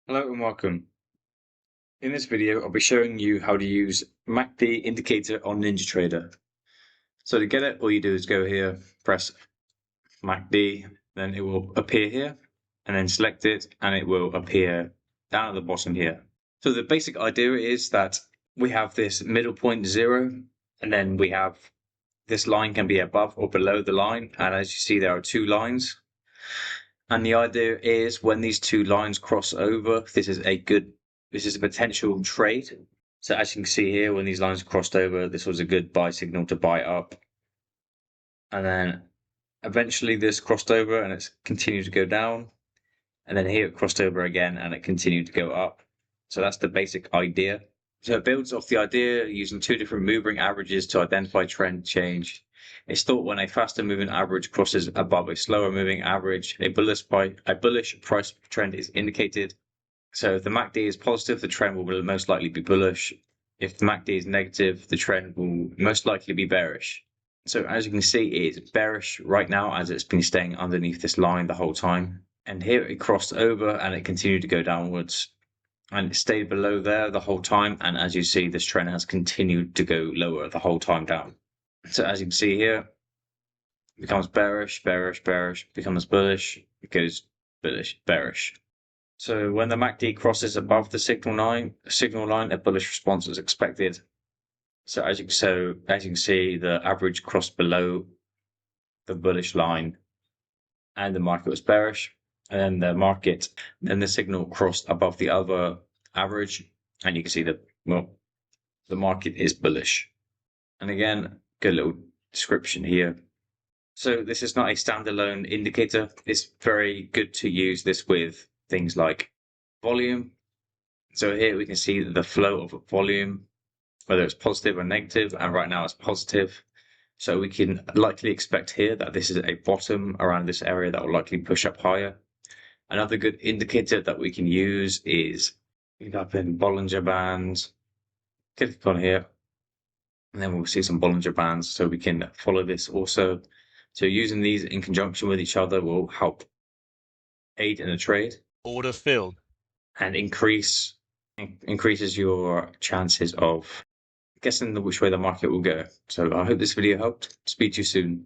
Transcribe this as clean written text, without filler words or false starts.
Hello and welcome. In this video, I'll be showing you how to use MACD indicator on Ninjatrader. So to get it, all you do is go here, press MACD, then it will appear here, and then select it, and it will appear down at the bottom here. So the basic idea is that we have this middle point 0, and then we have this line can be above or below the line, and as you see, there are two lines. And the idea is when these two lines cross over, this is a potential trade. So as you can see here, when these lines crossed over, this was a good buy signal to buy up. And then eventually this crossed over and it's continued to go down. And then here it crossed over again and it continued to go up. So that's the basic idea. So it builds off the idea using two different moving averages to identify trend change. It's thought when a faster moving average crosses above a slower moving average, a bullish price trend is indicated. So if the MACD is positive, the trend will most likely be bullish. If the MACD is negative, the trend will most likely be bearish. So as you can see, it's bearish right now as it's been staying underneath this line the whole time. And here it crossed over and it continued to go downwards. And it stayed below there the whole time. And as you see, this trend has continued to go lower the whole time down. So as you can see here, it becomes bearish, bearish, bearish, becomes bullish, it goes bullish, bearish. So when the MACD crosses above the signal line, a bullish response is expected. So as you can see, the average crossed below the bullish line, and the market was bearish. And then the signal crossed above the other average, and you can see that the market is bullish. And again, good little description here. So this is not a standalone indicator. It's very good to use this with things like volume. So here we can see the flow of volume, whether it's positive or negative, and right now it's positive. So we can likely expect here that this is a bottom around this area that will likely push up higher. Another good indicator that we can use is pick up in Bollinger Bands. Click on here, and then we'll see some Bollinger Bands, so we can follow this also. So using these in conjunction with each other will help aid in a trade. Order filled. And increases your chances of guessing which way the market will go. So I hope this video helped. Speak to you soon.